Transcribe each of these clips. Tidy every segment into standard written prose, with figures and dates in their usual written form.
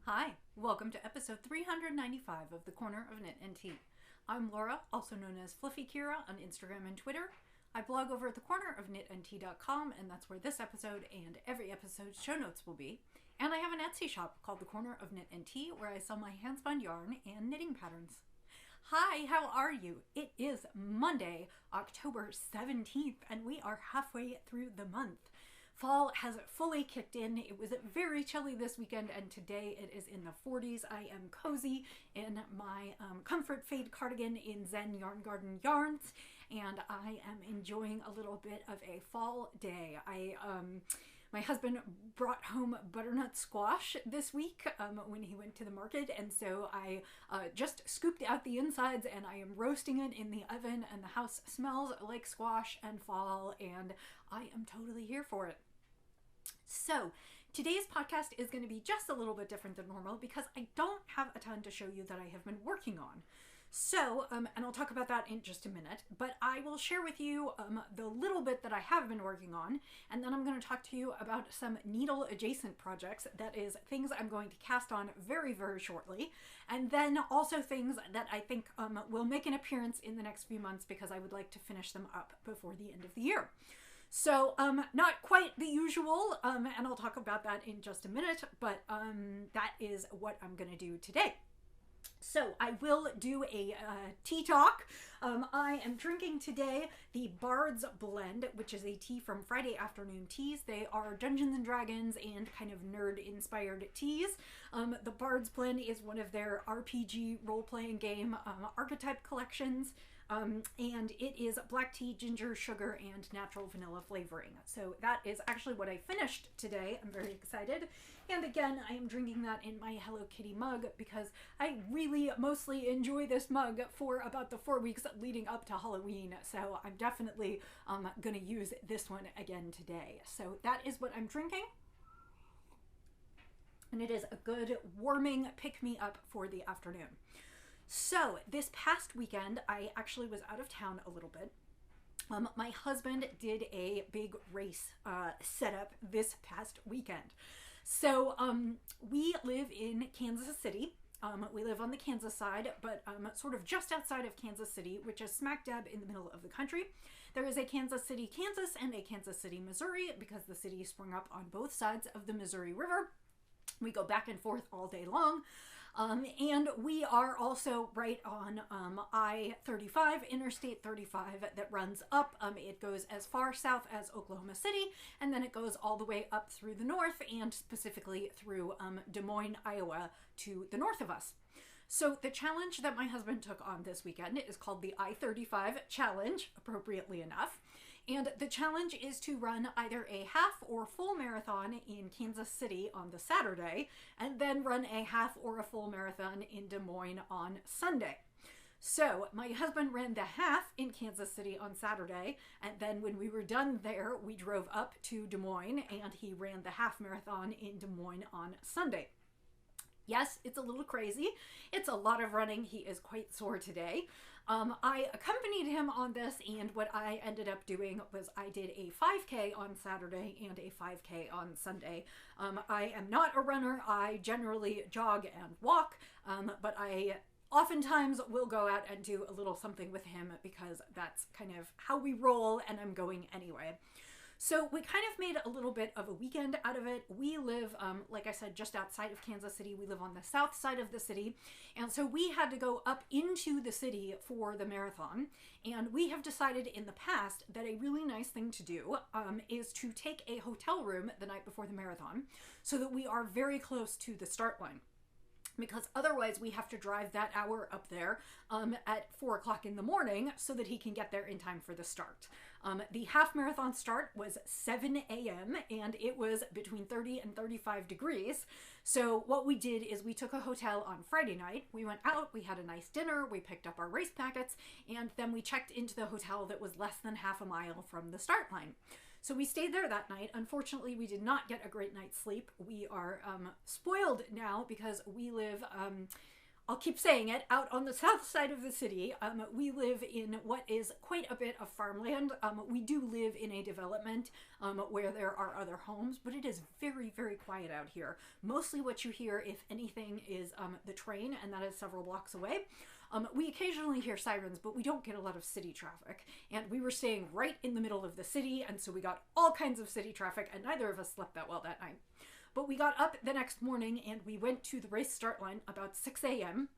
Hi, welcome to episode 395 of The Corner of Knit and Tea. I'm Laura, also known as Fluffy Kira on Instagram and Twitter. I blog over at thecornerofknitandtea.com, and that's where this episode and every episode's show notes will be. And I have an Etsy shop called The Corner of Knit and Tea, where I sell my hand-spun yarn and knitting patterns. Hi, how are you? It is Monday, October 17th, and we are halfway through the month. Fall has fully kicked in. It was very chilly this weekend, and today it is in the 40s. I am cozy in my Comfort Fade cardigan in Zen Yarn Garden Yarns, and I am enjoying a little bit of a fall day. My husband brought home butternut squash this week when he went to the market, and so I just scooped out the insides and I am roasting it in the oven, and the house smells like squash and fall, and I am totally here for it. So today's podcast is going to be just a little bit different than normal because I don't have a ton to show you that I have been working on. So, and I'll talk about that in just a minute, but I will share with you the little bit that I have been working on, and then I'm going to talk to you about some needle adjacent projects, that is things I'm going to cast on very, very shortly, and then also things that I think will make an appearance in the next few months because I would like to finish them up before the end of the year. So, not quite the usual, and I'll talk about that in just a minute, but that is what I'm going to do today. So I will do a tea talk. I am drinking today the Bard's Blend, which is a tea from Friday Afternoon Teas. They are Dungeons and Dragons and kind of nerd-inspired teas. The Bard's Blend is one of their RPG role-playing game archetype collections. And it is black tea, ginger, sugar, and natural vanilla flavoring. So that is actually what I finished today. I'm very excited. And again, I am drinking that in my Hello Kitty mug because I really mostly enjoy this mug for about the 4 weeks leading up to Halloween. So I'm definitely going to use this one again today. So that is what I'm drinking. And it is a good warming pick-me-up for the afternoon. So this past weekend, I actually was out of town a little bit. My husband did a big race setup this past weekend. So we live in Kansas City. We live on the Kansas side, but sort of just outside of Kansas City, which is smack dab in the middle of the country. There is a Kansas City, Kansas, and a Kansas City, Missouri, because the city sprung up on both sides of the Missouri River. We go back and forth all day long. And we are also right on I-35, Interstate 35, that runs up. It goes as far south as Oklahoma City, and then it goes all the way up through the north, and specifically through Des Moines, Iowa, to the north of us. So the challenge that my husband took on this weekend is called the I-35 Challenge, appropriately enough. And the challenge is to run either a half or full marathon in Kansas City on the Saturday, and then run a half or a full marathon in Des Moines on Sunday. So my husband ran the half in Kansas City on Saturday, and then when we were done there, we drove up to Des Moines, and he ran the half marathon in Des Moines on Sunday. Yes, it's a little crazy. It's a lot of running. He is quite sore today. I accompanied him on this, and what I ended up doing was I did a 5K on Saturday and a 5K on Sunday. I am not a runner. I generally jog and walk, but I oftentimes will go out and do a little something with him because that's kind of how we roll, and I'm going anyway. So we kind of made a little bit of a weekend out of it. We live, like I said, just outside of Kansas City. We live on the south side of the city. And so we had to go up into the city for the marathon. And we have decided in the past that a really nice thing to do is to take a hotel room the night before the marathon so that we are very close to the start line. Because otherwise we have to drive that hour up there at 4 o'clock in the morning so that he can get there in time for the start. The half marathon start was 7 a.m. and it was between 30 and 35 degrees. So what we did is we took a hotel on Friday night. We went out, we had a nice dinner, we picked up our race packets, and then we checked into the hotel that was less than half a mile from the start line. So we stayed there that night. Unfortunately, we did not get a great night's sleep. We are spoiled now because we live I'll keep saying it, out on the south side of the city. We live in what is quite a bit of farmland. We do live in a development where there are other homes, but it is very, very quiet out here. Mostly what you hear, if anything, is the train, and that is several blocks away. We occasionally hear sirens, but we don't get a lot of city traffic. And we were staying right in the middle of the city, and so we got all kinds of city traffic, and neither of us slept that well that night. But we got up the next morning, and we went to the race start line about 6 a.m.,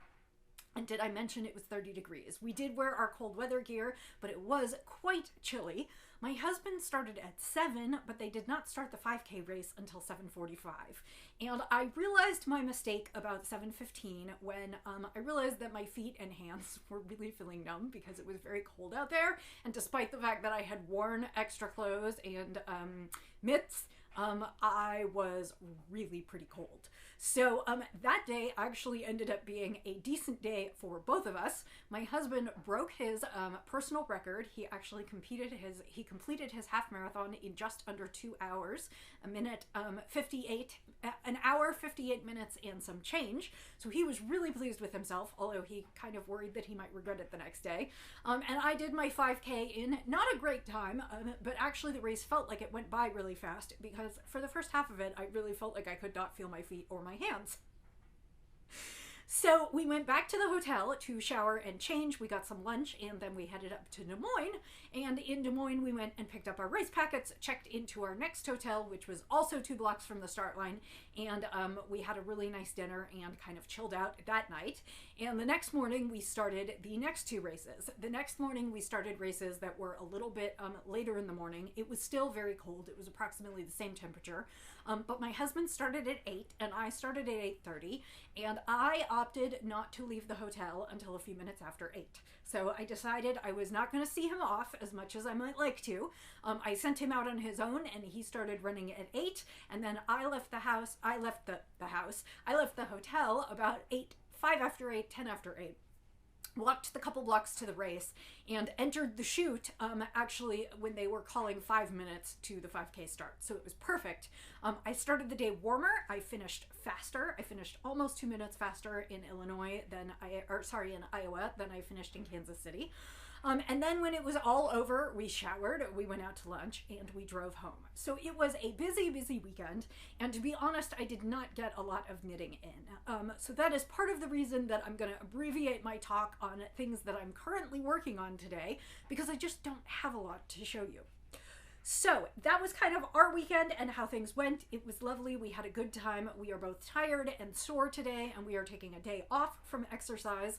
and did I mention it was 30 degrees? We did wear our cold weather gear, but it was quite chilly. My husband started at 7, but they did not start the 5K race until 7:45. And I realized my mistake about 7:15 when I realized that my feet and hands were really feeling numb because it was very cold out there. And despite the fact that I had worn extra clothes and mitts, I was really pretty cold. So that day actually ended up being a decent day for both of us. My husband broke his personal record. He actually completed his half marathon in just under 2 hours, an hour, 58 minutes and some change. So he was really pleased with himself, although he kind of worried that he might regret it the next day. And I did my 5K in not a great time, but actually the race felt like it went by really fast because for the first half of it, I really felt like I could not feel my feet or my hands. So we went back to the hotel to shower and change. We got some lunch, and then we headed up to Des Moines. And in Des Moines, we went and picked up our race packets, checked into our next hotel, which was also 2 blocks from the start line. And we had a really nice dinner and kind of chilled out that night. And the next morning, we started the next 2 races. The next morning, we started races that were a little bit later in the morning. It was still very cold. It was approximately the same temperature. But my husband started at 8, and I started at 8:30. And I opted not to leave the hotel until a few minutes after 8. So I decided I was not going to see him off as much as I might like to. I sent him out on his own, and he started running at 8. And then I left the house. I left the hotel about 5 after 8, 10 after 8. Walked the couple blocks to the race and entered the chute actually when they were calling 5 minutes to the 5K start. So it was perfect. I started the day warmer. I finished faster. I finished almost 2 minutes faster in Iowa than I finished in Kansas City. And then when it was all over, we showered, we went out to lunch, and we drove home. So it was a busy, busy weekend. And to be honest, I did not get a lot of knitting in. So that is part of the reason that I'm going to abbreviate my talk on things that I'm currently working on today, because I just don't have a lot to show you. So that was kind of our weekend and how things went. It was lovely. We had a good time. We are both tired and sore today, and we are taking a day off from exercise.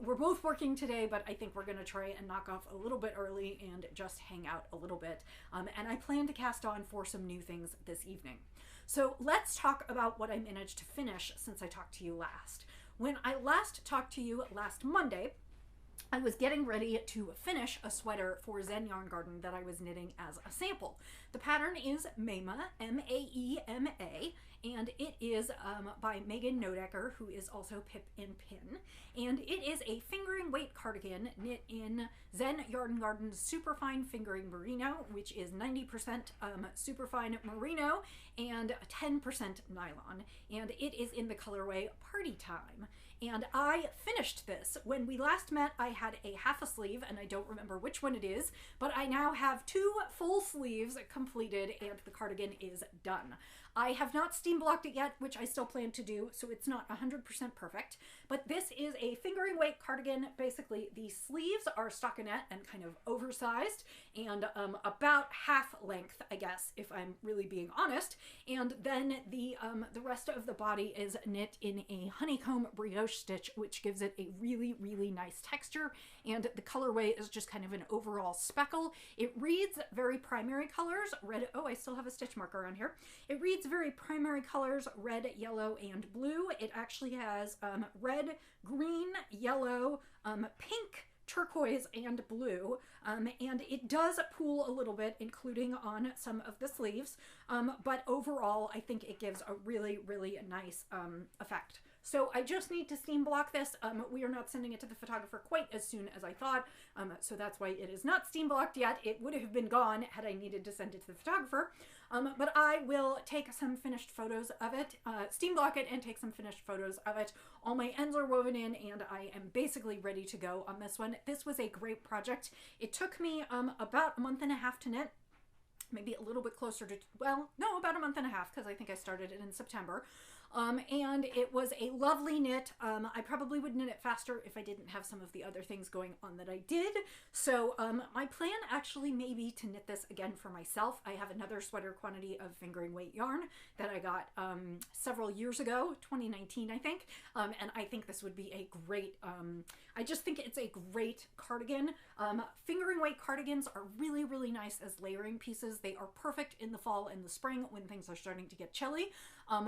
We're both working today, but I think we're going to try and knock off a little bit early and just hang out a little bit. And I plan to cast on for some new things this evening. So let's talk about what I managed to finish since I talked to you last. When I last talked to you last Monday, I was getting ready to finish a sweater for Zen Yarn Garden that I was knitting as a sample. The pattern is Maema, M-A-E-M-A, and it is by Megan Nodecker, who is also Pip in Pin. And it is a fingering weight cardigan knit in Zen Yarn Garden's Superfine Fingering Merino, which is 90% Superfine Merino and 10% nylon. And it is in the colorway Party Time. And I finished this. When we last met, I had a half a sleeve, and I don't remember which one it is, but I now have 2 full sleeves completed, and the cardigan is done. I have not steam blocked it yet, which I still plan to do, so it's not 100% perfect. But this is a fingering weight cardigan. Basically, the sleeves are stockinette and kind of oversized, and about half length, I guess, if I'm really being honest. And then the rest of the body is knit in a honeycomb brioche stitch, which gives it a really, really nice texture. And the colorway is just kind of an overall speckle. It reads very primary colors, red. Oh, I still have a stitch marker on here. It reads very primary colors, red, yellow, and blue. It actually has red, green, yellow, pink, turquoise, and blue, and it does pool a little bit, including on some of the sleeves, but overall I think it gives a really, really nice effect. So I just need to steam block this. We are not sending it to the photographer quite as soon as I thought, so that's why it is not steam blocked yet. It would have been gone had I needed to send it to the photographer. but I will take some finished photos of it, steam block it and take some finished photos of it. All my ends are woven in and I am basically ready to go on this one. This was a great project. It took me about a month and a half to knit, maybe a little bit closer to, well, no, about a month and a half, because I think I started it in September. And it was a lovely knit. I probably would knit it faster if I didn't have some of the other things going on that I did. So my plan actually may be to knit this again for myself. I have another sweater quantity of fingering weight yarn that I got several years ago, 2019 I think, and I think this would be a great, I just think it's a great cardigan. Fingering weight cardigans are really, really nice as layering pieces. They are perfect in the fall and the spring when things are starting to get chilly.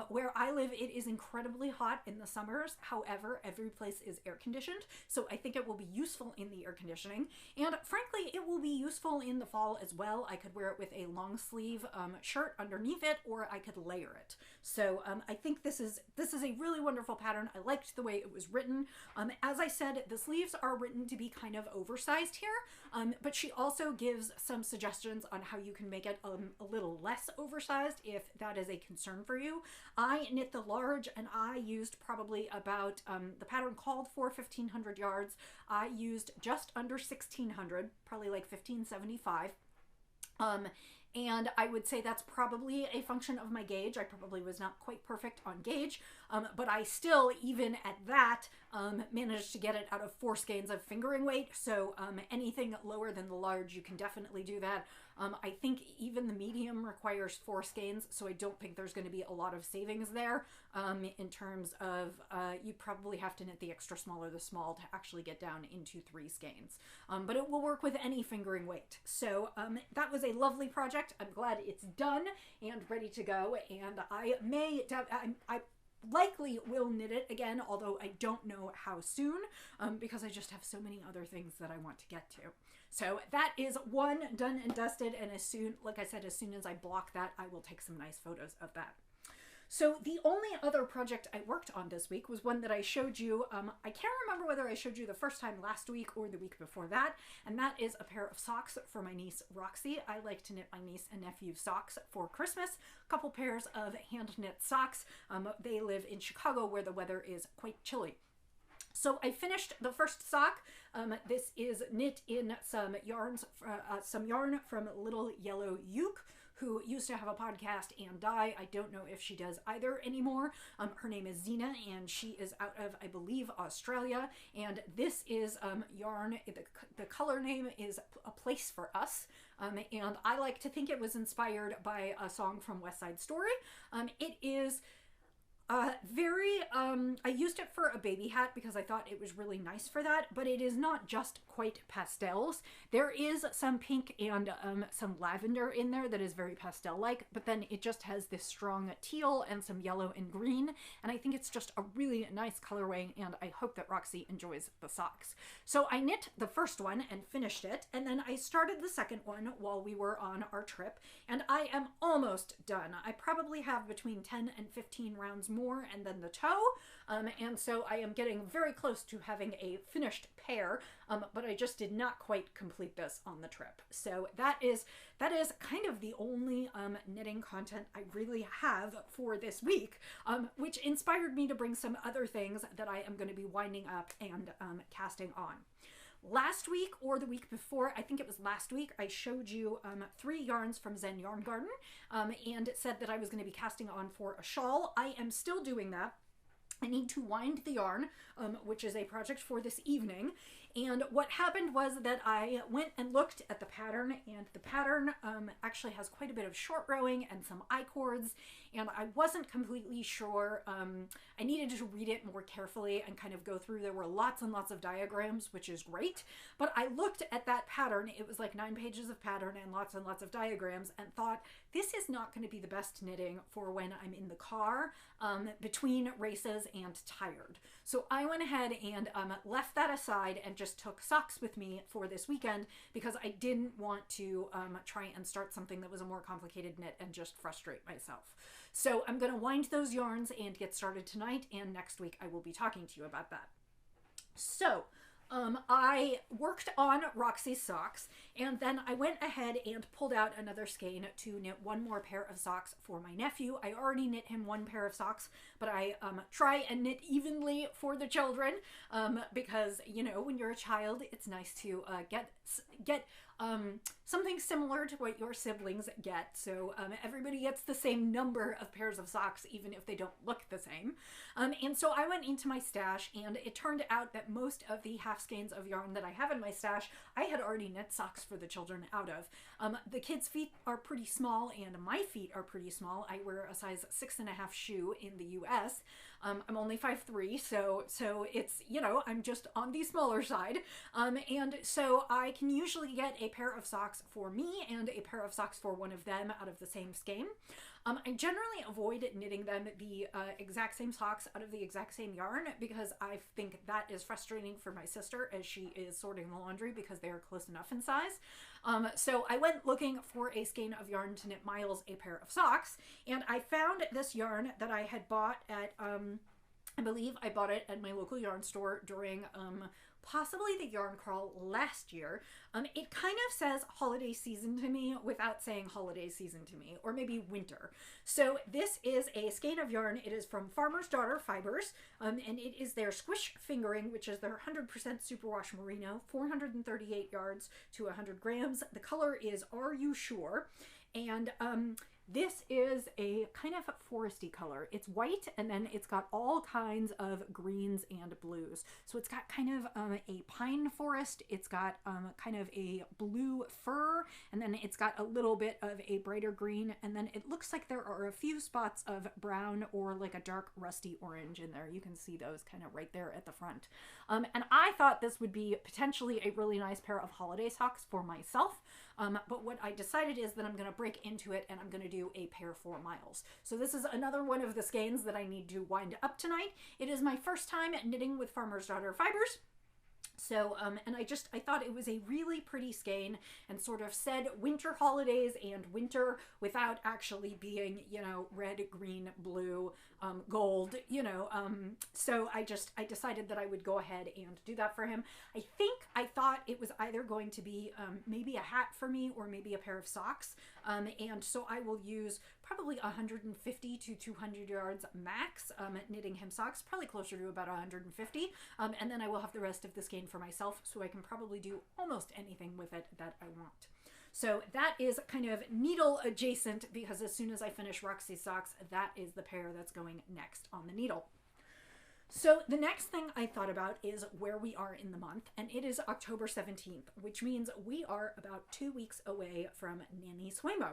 Where I live, it is incredibly hot in the summers. However, every place is air conditioned, so I think it will be useful in the air conditioning. And frankly, it will be useful in the fall as well. I could wear it with a long sleeve shirt underneath it, or I could layer it. So I think this is a really wonderful pattern. I liked the way it was written. As I said, the sleeves are written to be kind of oversized here, but she also gives some suggestions on how you can make it a little less oversized if that is a concern for you. I knit the large and I used probably about, the pattern called for 1,500 yards. I used just under 1,600, probably like 1,575. And I would say that's probably a function of my gauge. I probably was not quite perfect on gauge, but I still, even at that, managed to get it out of 4 skeins of fingering weight. So anything lower than the large, you can definitely do that. I think even the medium requires 4 skeins, so I don't think there's going to be a lot of savings there in terms of you probably have to knit the extra small or the small to actually get down into 3 skeins. But it will work with any fingering weight. So that was a lovely project. I'm glad it's done and ready to go, and I likely will knit it again, although I don't know how soon, because I just have so many other things that I want to get to. So that is one done and dusted, and as soon, like I said, as soon as I block that, I will take some nice photos of that. So the only other project I worked on this week was one that I showed you. I can't remember whether I showed you the first time last week or the week before that, and that is a pair of socks for my niece Roxy. I like to knit my niece and nephew socks for Christmas. A couple pairs of hand knit socks. They live in Chicago where the weather is quite chilly. So I finished the first sock. This is knit in some yarns, some yarn from Little Yellow Uke, who used to have a podcast and die. I don't know if she does either anymore. Her name is Zena, and she is out of, I believe, Australia. And this is yarn. The color name is A Place for Us. And I like to think it was inspired by a song from West Side Story. It is I used it for a baby hat because I thought it was really nice for that, but it is not just quite pastels. There is some pink and some lavender in there that is very pastel-like, but then it just has this strong teal and some yellow and green, and I think it's just a really nice colorway, and I hope that Roxy enjoys the socks. So I knit the first one and finished it, and then I started the second one while we were on our trip, and I am almost done. I probably have between 10 and 15 rounds more and then the toe, and so I am getting very close to having a finished pair, but I just did not quite complete this on the trip. So that is kind of the only knitting content I really have for this week, which inspired me to bring some other things that I am going to be winding up and casting on. Last week or the week before, I think it was last week, I showed you 3 yarns from Zen Yarn Garden, and said that I was going to be casting on for a shawl. I am still doing that. I need to wind the yarn, which is a project for this evening. And what happened was that I went and looked at the pattern, and the pattern actually has quite a bit of short rowing and some I-cords, and I wasn't completely sure. I needed to read it more carefully and kind of go through. There were lots and lots of diagrams, which is great, but I looked at that pattern. It was like 9 pages of pattern and lots of diagrams, and thought, this is not going to be the best knitting for when I'm in the car between races and tired. So I went ahead and left that aside and just took socks with me for this weekend, because I didn't want to try and start something that was a more complicated knit and just frustrate myself. So I'm going to wind those yarns and get started tonight, and next week I will be talking to you about that. So I worked on Roxy's socks, and then I went ahead and pulled out another skein to knit one more pair of socks for my nephew. I already knit him one pair of socks, but I try and knit evenly for the children, because, you know, when you're a child, it's nice to get something similar to what your siblings get. So everybody gets the same number of pairs of socks, even if they don't look the same. And so I went into my stash, and it turned out that most of the half skeins of yarn that I have in my stash, I had already knit socks for the children out of. The kids' feet are pretty small, and my feet are pretty small. I wear a size 6.5 shoe in the US. I'm only 5'3", so it's, you know, I'm just on the smaller side. And so I can usually get a pair of socks for me and a pair of socks for one of them out of the same skein. I generally avoid knitting them the exact same socks out of the exact same yarn, because I think that is frustrating for my sister as she is sorting the laundry because they are close enough in size. So I went looking for a skein of yarn to knit Miles a pair of socks, and I found this yarn that I had bought at, I believe I bought it at my local yarn store during possibly the yarn crawl last year. It kind of says holiday season to me without saying holiday season to me, or maybe winter. So this is a skein of yarn. It is from Farmer's Daughter Fibers, and it is their Squish Fingering, which is their 100% superwash merino, 438 yards to 100 grams. The color is Are You Sure? And this is a kind of foresty color. It's white, and then it's got all kinds of greens and blues. So it's got kind of a pine forest, it's got kind of a blue fir, and then it's got a little bit of a brighter green, and then it looks like there are a few spots of brown or like a dark rusty orange in there. You can see those kind of right there at the front. And I thought this would be potentially a really nice pair of holiday socks for myself. But what I decided is that I'm going to break into it and I'm going to do a pair for Miles. So this is another one of the skeins that I need to wind up tonight. It is my first time knitting with Farmer's Daughter Fibers. So, and I thought it was a really pretty skein and sort of said winter holidays and winter without actually being, you know, red, green, blue, gold, you know, so I decided that I would go ahead and do that for him. I thought it was either going to be, maybe a hat for me or maybe a pair of socks. And so I will use probably 150 to 200 yards max, knitting him socks, probably closer to about 150. And then I will have the rest of the skein for myself, so I can probably do almost anything with it that I want. So that is kind of needle adjacent, because as soon as I finish Roxy's socks, that is the pair that's going next on the needle. So the next thing I thought about is where we are in the month, and it is October 17th, which means we are about 2 weeks away from NaNiSueMo.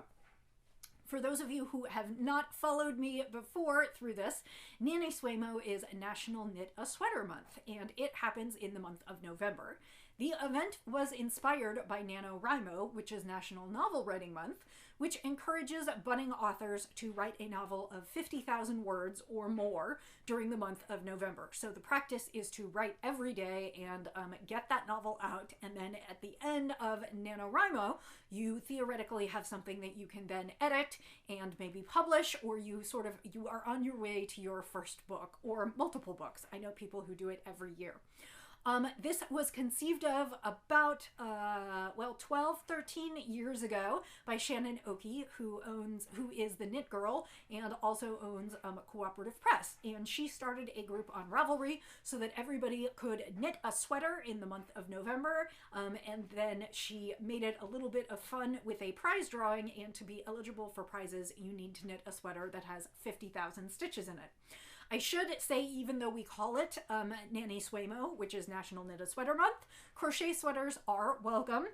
For those of you who have not followed me before through this, NaNiSueMo is National Knit a Sweater Month, and it happens in the month of November. The event was inspired by NaNoWriMo, which is National Novel Writing Month, which encourages budding authors to write a novel of 50,000 words or more during the month of November. So the practice is to write every day and get that novel out, and then at the end of NaNoWriMo, you theoretically have something that you can then edit and maybe publish, or you are on your way to your first book or multiple books. I know people who do it every year. This was conceived of about, 12, 13 years ago by Shannon Oki, who is the Knit Girl and also owns Cooperative Press. And she started a group on Ravelry so that everybody could knit a sweater in the month of November. And then she made it a little bit of fun with a prize drawing, and to be eligible for prizes, you need to knit a sweater that has 50,000 stitches in it. I should say, even though we call it NaNiSueMo, which is National Knit a Sweater Month, crochet sweaters are welcome.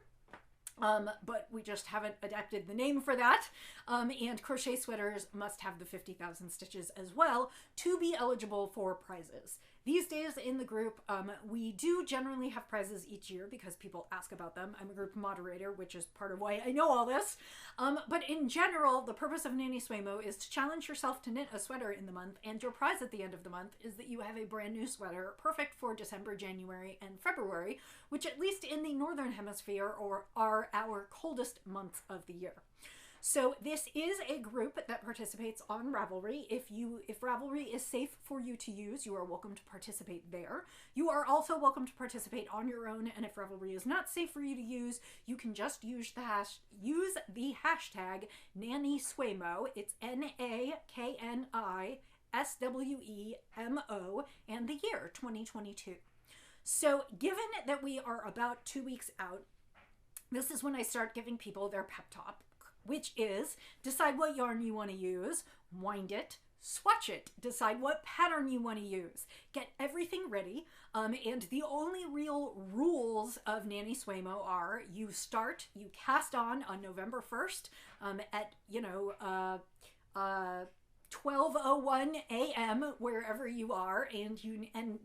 But we just haven't adapted the name for that. And crochet sweaters must have the 50,000 stitches as well to be eligible for prizes. These days in the group, we do generally have prizes each year because people ask about them. I'm a group moderator, which is part of why I know all this. But in general, the purpose of NaNiSueMo is to challenge yourself to knit a sweater in the month, and your prize at the end of the month is that you have a brand new sweater, perfect for December, January, and February, which at least in the Northern Hemisphere are our coldest months of the year. So this is a group that participates on Ravelry. If Ravelry is safe for you to use, you are welcome to participate there. You are also welcome to participate on your own, and if Ravelry is not safe for you to use, you can just use the hashtag NannySwaymo. It's NAKNISWEMO and the year 2022. So given that we are about 2 weeks out, this is when I start giving people their pep talk, which is decide what yarn you want to use, wind it, swatch it, decide what pattern you want to use, get everything ready. And the only real rules of NannySwaymo are you cast on November 1st at 12:01 a.m. wherever you are, and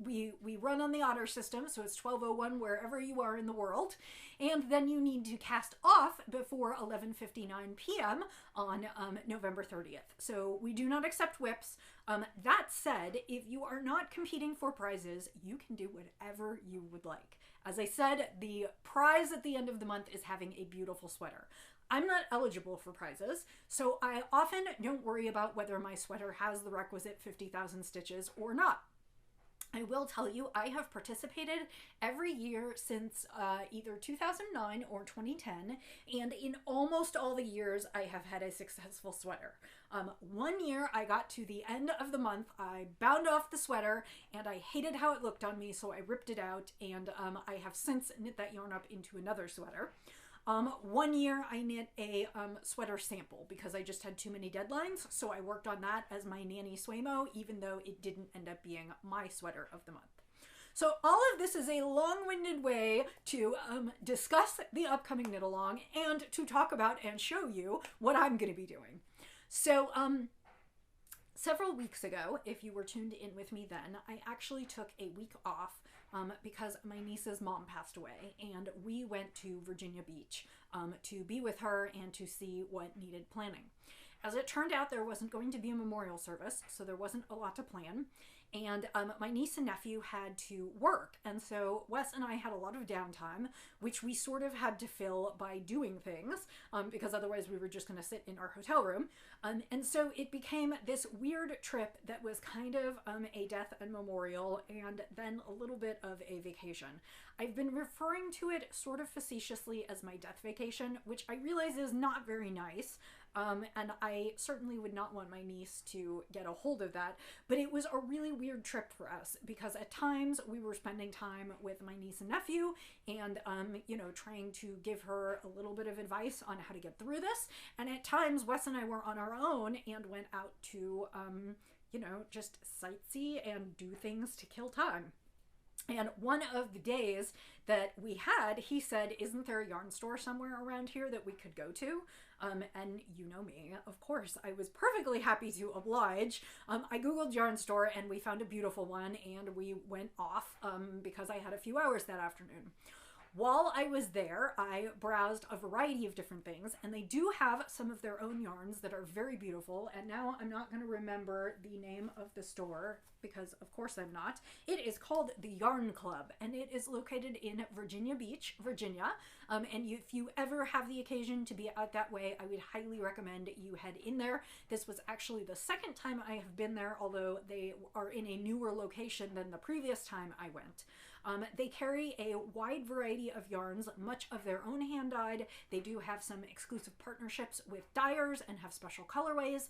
we run on the otter system, so it's 12:01 wherever you are in the world, and then you need to cast off before 11:59 p.m. on November 30th. So we do not accept whips. That said, if you are not competing for prizes, you can do whatever you would like. As I said, the prize at the end of the month is having a beautiful sweater. I'm not eligible for prizes, so I often don't worry about whether my sweater has the requisite 50,000 stitches or not. I will tell you, I have participated every year since either 2009 or 2010, and in almost all the years, I have had a successful sweater. One year, I got to the end of the month, I bound off the sweater, and I hated how it looked on me, so I ripped it out, and I have since knit that yarn up into another sweater. One year I knit a sweater sample because I just had too many deadlines, so I worked on that as my NannySwaymo, even though it didn't end up being my sweater of the month. So all of this is a long-winded way to discuss the upcoming knit-along and to talk about and show you what I'm going to be doing. So several weeks ago, if you were tuned in with me then, I actually took a week off because my niece's mom passed away, and we went to Virginia Beach to be with her and to see what needed planning. As it turned out, there wasn't going to be a memorial service, so there wasn't a lot to plan. And my niece and nephew had to work, and so Wes and I had a lot of downtime, which we sort of had to fill by doing things, because otherwise we were just going to sit in our hotel room. And so it became this weird trip that was kind of a death and memorial, and then a little bit of a vacation. I've been referring to it sort of facetiously as my death vacation, which I realize is not very nice. And I certainly would not want my niece to get a hold of that, but it was a really weird trip for us because at times we were spending time with my niece and nephew and, trying to give her a little bit of advice on how to get through this. And at times Wes and I were on our own and went out to, just sightsee and do things to kill time. And one of the days that we had, he said, isn't there a yarn store somewhere around here that we could go to? And you know me, of course, I was perfectly happy to oblige. I Googled yarn store and we found a beautiful one, and we went off because I had a few hours that afternoon. While I was there, I browsed a variety of different things, and they do have some of their own yarns that are very beautiful, and now I'm not going to remember the name of the store, because of course I'm not. It is called the Yarn Club, and it is located in Virginia Beach, Virginia, and if you ever have the occasion to be out that way, I would highly recommend you head in there. This was actually the second time I have been there, although they are in a newer location than the previous time I went. They carry a wide variety of yarns, much of their own hand-dyed. They do have some exclusive partnerships with dyers and have special colorways.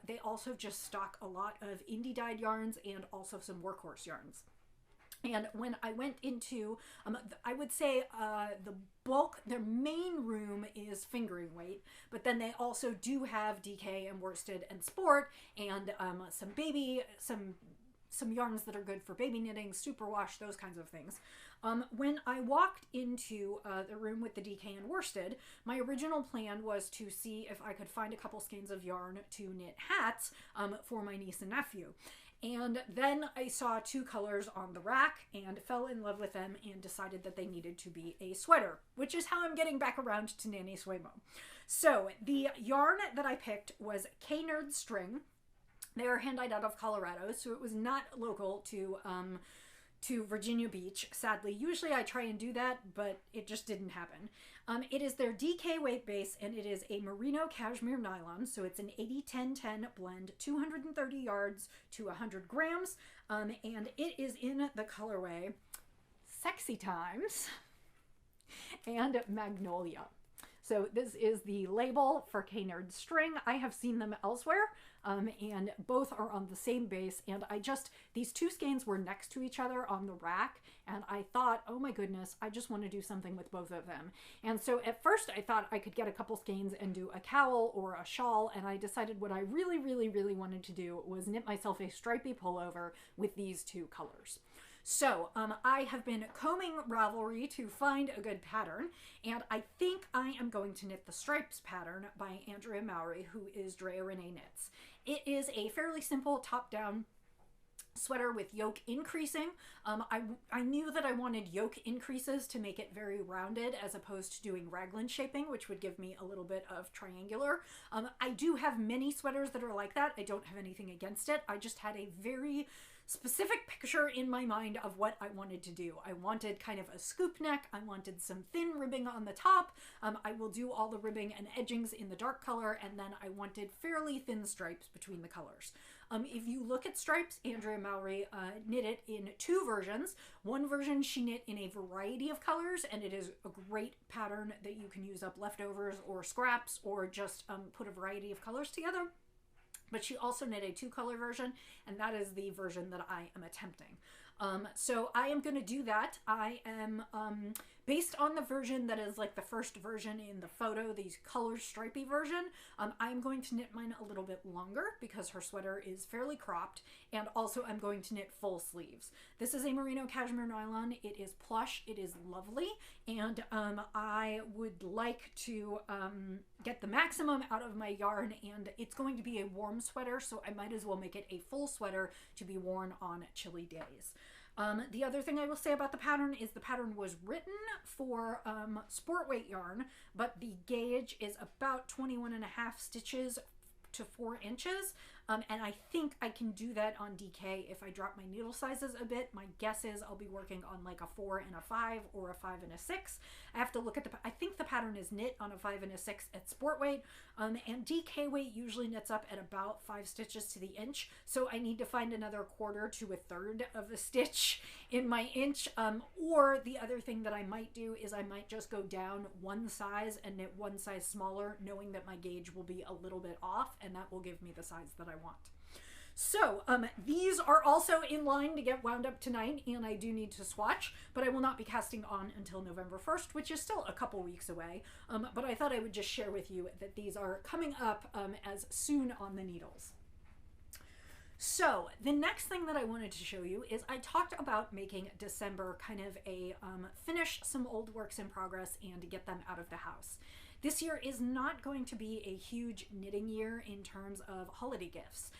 They also just stock a lot of indie-dyed yarns and also some workhorse yarns. And when I went into, I would say the bulk, their main room is fingering weight, but then they also do have DK and worsted and sport and some yarns that are good for baby knitting, superwash, those kinds of things. When I walked into the room with the DK and worsted, my original plan was to see if I could find a couple skeins of yarn to knit hats for my niece and nephew. And then I saw two colors on the rack and fell in love with them and decided that they needed to be a sweater, which is how I'm getting back around to NannySwaymo. So the yarn that I picked was K-Nerd String. They are hand-dyed out of Colorado, so it was not local to Virginia Beach, sadly. Usually I try and do that, but it just didn't happen. It is their DK weight base, and it is a merino cashmere nylon, so it's an 80-10-10 blend, 230 yards to 100 grams, and it is in the colorway Sexy Times and Magnolia. So this is the label for K-Nerd String. I have seen them elsewhere, and both are on the same base, and these two skeins were next to each other on the rack, and I thought, oh my goodness, I just want to do something with both of them. And so at first I thought I could get a couple skeins and do a cowl or a shawl, and I decided what I really, really, really wanted to do was knit myself a stripy pullover with these two colors. So I have been combing Ravelry to find a good pattern, and I think I am going to knit the Stripes pattern by Andrea Mowry, who is Drea Renee Knits. It is a fairly simple top-down sweater with yoke increasing. I knew that I wanted yoke increases to make it very rounded as opposed to doing raglan shaping, which would give me a little bit of triangular. I do have many sweaters that are like that. I don't have anything against it. I just had a very specific picture in my mind of what I wanted to do. I wanted kind of a scoop neck. I wanted some thin ribbing on the top. I will do all the ribbing and edgings in the dark color, and then I wanted fairly thin stripes between the colors. If you look at Stripes, Andrea Mowry knit it in two versions. One version she knit in a variety of colors, and it is a great pattern that you can use up leftovers or scraps or just put a variety of colors together. But she also knit a two-color version, and that is the version that I am attempting. So I am going to do that. I am, based on the version that is like the first version in the photo, the color stripy version, I'm going to knit mine a little bit longer because her sweater is fairly cropped, and also I'm going to knit full sleeves. This is a merino cashmere nylon. It is plush, it is lovely, and I would like to get the maximum out of my yarn, and it's going to be a warm sweater, so I might as well make it a full sweater to be worn on chilly days. The other thing I will say about the pattern is the pattern was written for sport weight yarn, but the gauge is about 21.5 stitches to 4 inches. And I think I can do that on DK if I drop my needle sizes a bit. My guess is I'll be working on like a 4 and a 5 or a 5 and a 6. I have to look at I think the pattern is knit on a 5 and a 6 at sport weight, and DK weight usually knits up at about 5 stitches to the inch, so I need to find another 1/4 to 1/3 of a stitch in my inch, or the other thing that I might do is I might just go down one size and knit one size smaller, knowing that my gauge will be a little bit off, and that will give me the size that I want. So these are also in line to get wound up tonight, and I do need to swatch, but I will not be casting on until November 1st, which is still a couple weeks away. But I thought I would just share with you that these are coming up as soon on the needles. So the next thing that I wanted to show you is I talked about making December kind of a finish some old works in progress and get them out of the house. This year is not going to be a huge knitting year in terms of holiday gifts.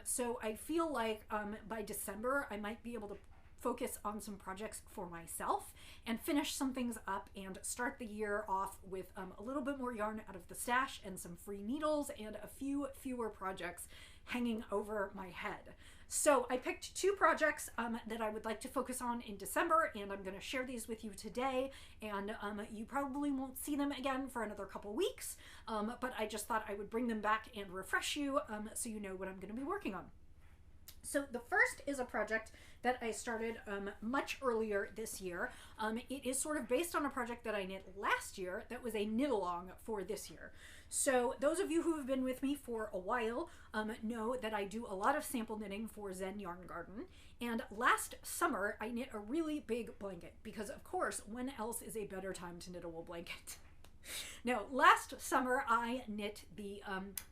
So I feel like by December I might be able to focus on some projects for myself and finish some things up and start the year off with a little bit more yarn out of the stash and some free needles and a few fewer projects hanging over my head. So I picked 2 projects that I would like to focus on in December, and I'm going to share these with you today, and you probably won't see them again for another couple weeks, but I just thought I would bring them back and refresh you so you know what I'm going to be working on. So the first is a project that I started much earlier this year. It is sort of based on a project that I knit last year that was a knit along for this year. So those of you who have been with me for a while know that I do a lot of sample knitting for Zen Yarn Garden. And last summer I knit a really big blanket because, of course, when else is a better time to knit a wool blanket? Now, last summer I knit the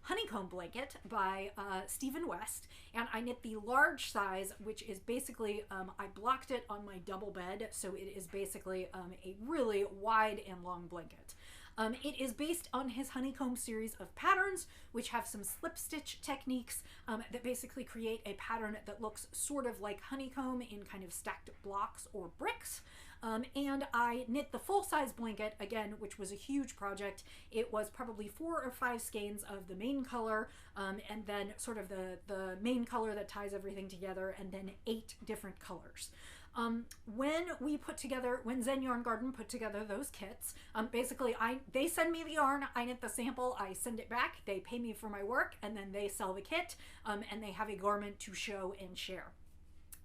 honeycomb blanket by Stephen West, and I knit the large size, which is basically, I blocked it on my double bed, so it is basically a really wide and long blanket. It is based on his honeycomb series of patterns, which have some slip stitch techniques that basically create a pattern that looks sort of like honeycomb in kind of stacked blocks or bricks. And I knit the full-size blanket, again, which was a huge project. It was probably 4 or 5 skeins of the main color, and then sort of the main color that ties everything together, and then 8 different colors. When Zen Yarn Garden put together those kits, basically they send me the yarn, I knit the sample, I send it back, they pay me for my work, and then they sell the kit, and they have a garment to show and share.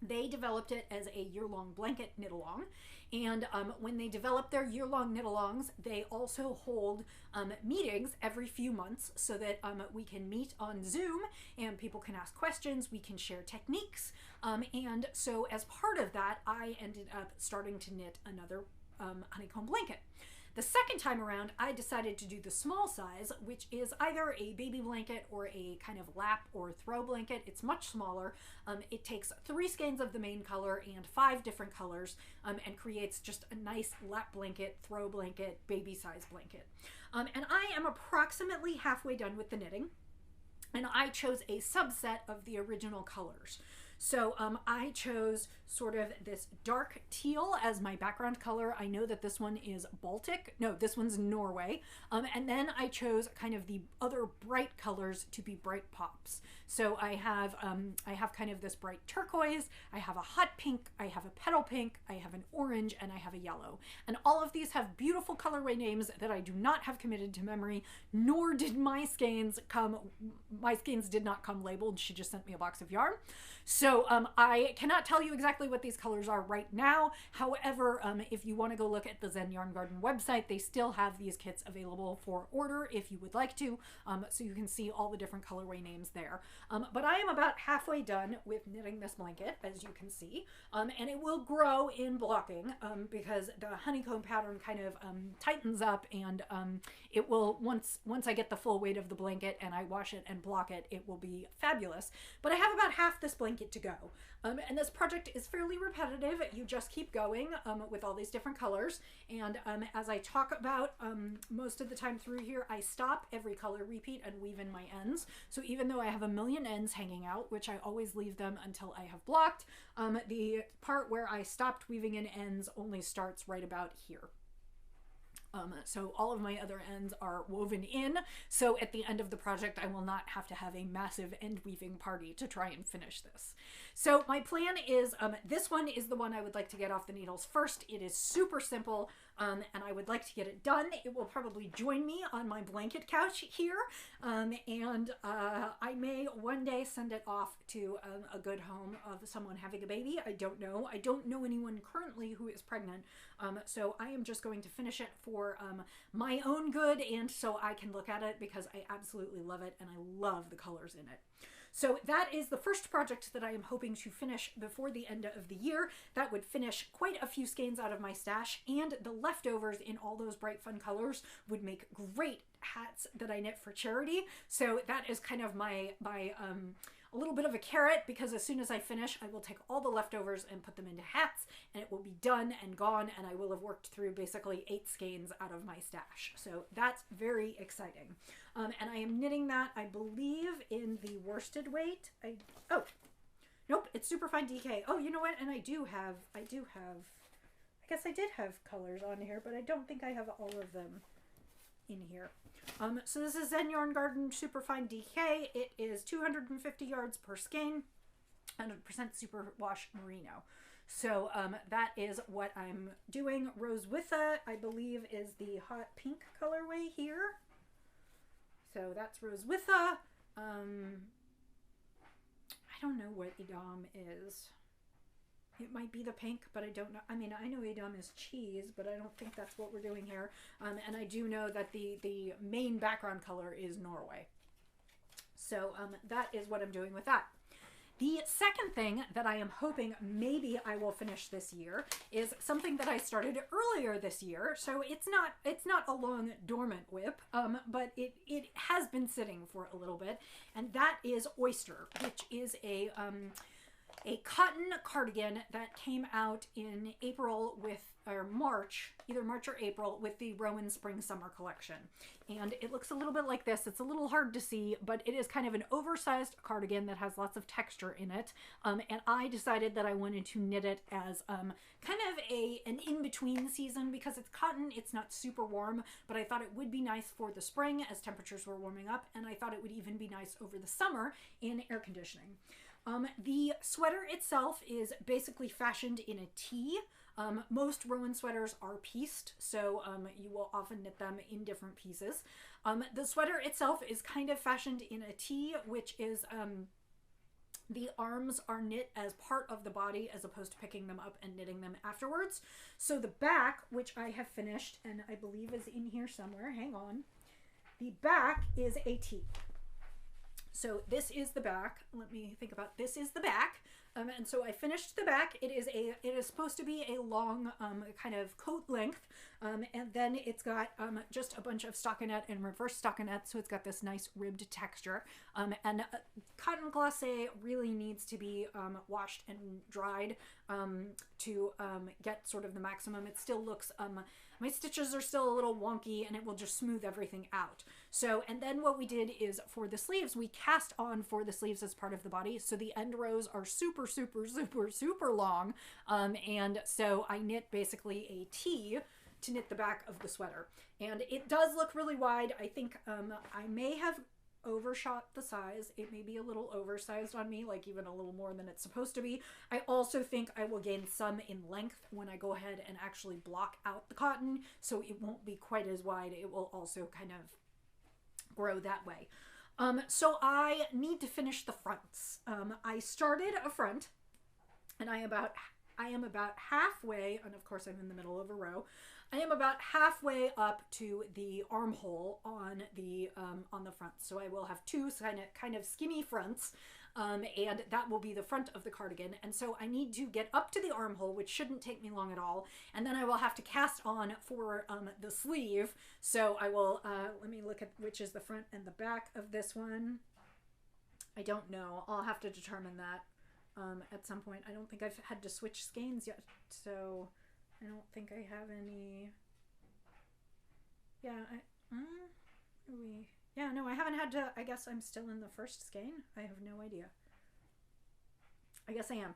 They developed it as a year-long blanket knit-along, and when they develop their year-long knit-alongs, they also hold meetings every few months so that we can meet on Zoom and people can ask questions, we can share techniques, and so as part of that, I ended up starting to knit another honeycomb blanket. The second time around, I decided to do the small size, which is either a baby blanket or a kind of lap or throw blanket. It's much smaller. It takes 3 skeins of the main color and 5 different colors, and creates just a nice lap blanket, throw blanket, baby size blanket. And I am approximately halfway done with the knitting, and I chose a subset of the original colors. So I chose sort of this dark teal as my background color. I know that this one is Baltic. No, this one's Norway. And then I chose kind of the other bright colors to be bright pops. So I have kind of this bright turquoise, I have a hot pink, I have a petal pink, I have an orange, and I have a yellow. And all of these have beautiful colorway names that I do not have committed to memory, nor did my skeins did not come labeled. She just sent me a box of yarn. So I cannot tell you exactly what these colors are right now. However, if you want to go look at the Zen Yarn Garden website, they still have these kits available for order if you would like to, so you can see all the different colorway names there. But I am about halfway done with knitting this blanket, as you can see, and it will grow in blocking because the honeycomb pattern kind of tightens up, and it will, once I get the full weight of the blanket and I wash it and block it, it will be fabulous. But I have about half this blanket to go. And this project is fairly repetitive. You just keep going with all these different colors. And as I talk about most of the time through here, I stop every color repeat and weave in my ends. So even though I have a million ends hanging out, which I always leave them until I have blocked, the part where I stopped weaving in ends only starts right about here. So all of my other ends are woven in, so at the end of the project I will not have to have a massive end weaving party to try and finish this. So my plan is, this one is the one I would like to get off the needles first. It is super simple, and I would like to get it done. It will probably join me on my blanket couch here, and I may one day send it off to a good home of someone having a baby. I don't know. I don't know anyone currently who is pregnant, so I am just going to finish it for my own good and so I can look at it because I absolutely love it and I love the colors in it. So that is the first project that I am hoping to finish before the end of the year. That would finish quite a few skeins out of my stash, and the leftovers in all those bright fun colors would make great hats that I knit for charity. So that is kind of my a little bit of a carrot, because as soon as I finish, I will take all the leftovers and put them into hats, and it will be done and gone, and I will have worked through basically 8 skeins out of my stash. So that's very exciting. And I am knitting that, I believe, in the worsted weight. Oh, nope, it's Superfine DK. Oh, you know what? And I guess I did have colors on here, but I don't think I have all of them in here. So this is Zen Yarn Garden Superfine DK. It is 250 yards per skein, 100% superwash merino. So that is what I'm doing. Roswitha, I believe, is the hot pink colorway here. So that's Roswitha. I don't know what Edam is. It might be the pink, but I don't know. I mean, I know Edam is cheese, but I don't think that's what we're doing here. And I do know that the main background color is Norway. So that is what I'm doing with that. The second thing that I am hoping maybe I will finish this year is something that I started earlier this year. So it's not a long dormant whip, but it has been sitting for a little bit, and that is Oyster, which is a cotton cardigan that came out in April or March, either March or April, with the Rowan Spring Summer collection. And it looks a little bit like this. It's a little hard to see, but it is kind of an oversized cardigan that has lots of texture in it. And I decided that I wanted to knit it as kind of an in-between season, because it's cotton, it's not super warm, but I thought it would be nice for the spring as temperatures were warming up, and I thought it would even be nice over the summer in air conditioning. The sweater itself is basically fashioned in a T. Most Rowan sweaters are pieced, so you will often knit them in different pieces. The sweater itself is kind of fashioned in a T, which is the arms are knit as part of the body as opposed to picking them up and knitting them afterwards. So the back, which I have finished and I believe is in here somewhere, hang on. The back is a T. So this is the back. Let me think about this is the back. And so I finished the back. It is supposed to be a long kind of coat length. And then it's got just a bunch of stockinette and reverse stockinette. So it's got this nice ribbed texture. And cotton glacé really needs to be washed and dried to get sort of the maximum. It still looks, my stitches are still a little wonky and it will just smooth everything out. So, and then what we did is for the sleeves, we cast on for the sleeves as part of the body. So the end rows are super, super, super, super long. And so I knit basically a T to knit the back of the sweater. And it does look really wide. I think I may have overshot the size. It may be a little oversized on me, like even a little more than it's supposed to be. I also think I will gain some in length when I go ahead and actually block out the cotton, so it won't be quite as wide. It will also kind of grow that way. So I need to finish the fronts. I started a front and I am about halfway, and of course I'm in the middle of a row. I am about halfway up to the armhole on the front. So I will have two kind of skinny fronts, and that will be the front of the cardigan. And so I need to get up to the armhole, which shouldn't take me long at all. And then I will have to cast on for the sleeve. So I will, let me look at which is the front and the back of this one. I don't know. I'll have to determine that at some point. I don't think I've had to switch skeins yet, so I don't think I have any. Yeah, no, I haven't had to. I guess I'm still in the first skein. I have no idea. I guess I am.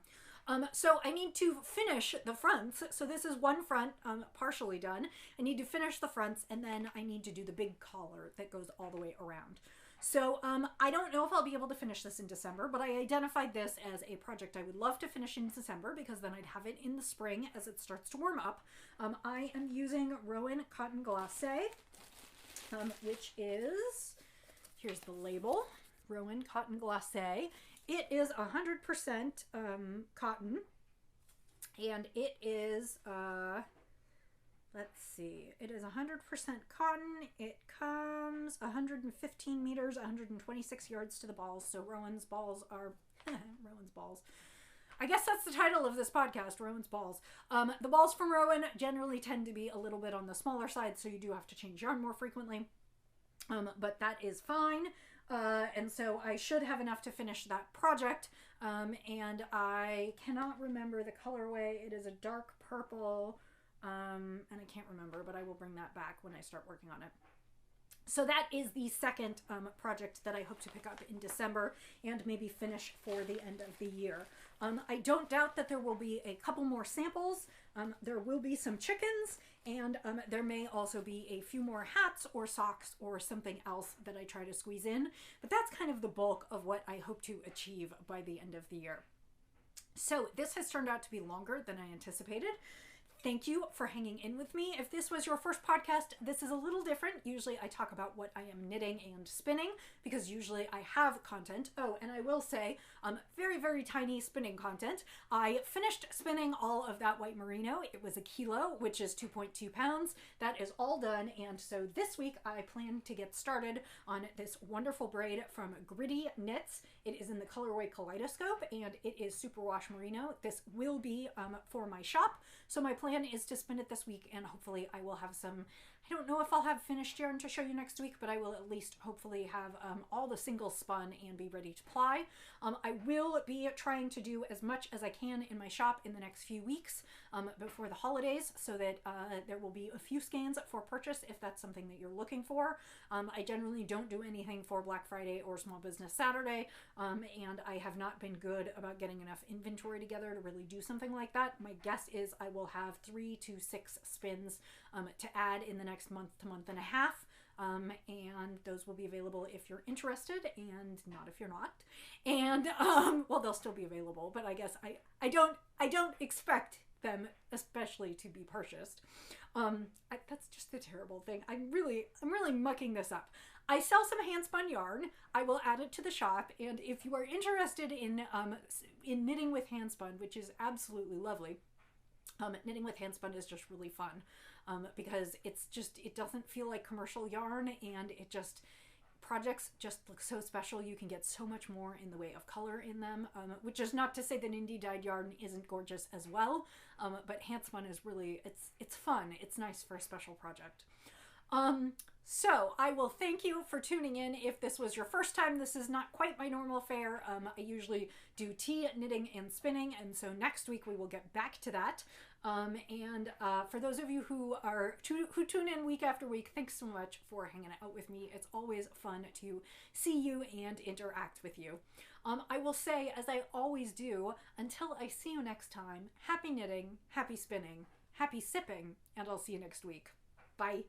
So I need to finish the fronts. So this is one front partially done. I need to finish the fronts, and then I need to do the big collar that goes all the way around. So I don't know if I'll be able to finish this in December, but I identified this as a project I would love to finish in December because then I'd have it in the spring as it starts to warm up. I am using Rowan Cotton Glacé, which is, here's the label, Rowan Cotton Glacé. It is 100% cotton, and it is, let's see, it is 100% cotton. It comes 115 meters, 126 yards to the balls. So Rowan's balls are, Rowan's balls. I guess that's the title of this podcast, Rowan's balls. The balls from Rowan generally tend to be a little bit on the smaller side, so you do have to change yarn more frequently. But that is fine. And so I should have enough to finish that project. And I cannot remember the colorway. It is a dark purple. And I can't remember, but I will bring that back when I start working on it. So that is the second project that I hope to pick up in December and maybe finish for the end of the year. I don't doubt that there will be a couple more samples. There will be some chickens, and there may also be a few more hats or socks or something else that I try to squeeze in. But that's kind of the bulk of what I hope to achieve by the end of the year. So this has turned out to be longer than I anticipated. Thank you for hanging in with me. If this was your first podcast, this is a little different. Usually I talk about what I am knitting and spinning because usually I have content. Oh, and I will say, very, very tiny spinning content. I finished spinning all of that white merino. It was 1 kilo, which is 2.2 pounds. That is all done. And so this week I plan to get started on this wonderful braid from Gritty Knits. It is in the colorway Kaleidoscope and it is superwash merino. This will be for my shop. So my plan is to spin it this week, and hopefully I will have some, I don't know if I'll have finished yarn to show you next week, but I will at least hopefully have all the singles spun and be ready to ply. I will be trying to do as much as I can in my shop in the next few weeks before the holidays, so that there will be a few skeins for purchase if that's something that you're looking for. I generally don't do anything for Black Friday or Small Business Saturday, and I have not been good about getting enough inventory together to really do something like that. My guess is I will have 3 to 6 spins to add in the next month to month and a half. And those will be available if you're interested, and not if you're not. And well, they'll still be available, but I guess I don't expect them especially to be purchased. That's just the terrible thing. I'm really mucking this up. I sell some handspun yarn. I will add it to the shop, and if you are interested in knitting with handspun, which is absolutely lovely, knitting with handspun is just really fun, because it doesn't feel like commercial yarn, and projects just look so special. You can get so much more in the way of color in them, which is not to say that indie dyed yarn isn't gorgeous as well, but handspun is really, it's fun. It's nice for a special project. So I will thank you for tuning in. If this was your first time, this is not quite my normal fare. I usually do tea, knitting, and spinning, and so next week we will get back to that. For those of you who tune in week after week, thanks so much for hanging out with me. It's always fun to see you and interact with you. I will say, as I always do, until I see you next time, happy knitting, happy spinning, happy sipping, and I'll see you next week. Bye.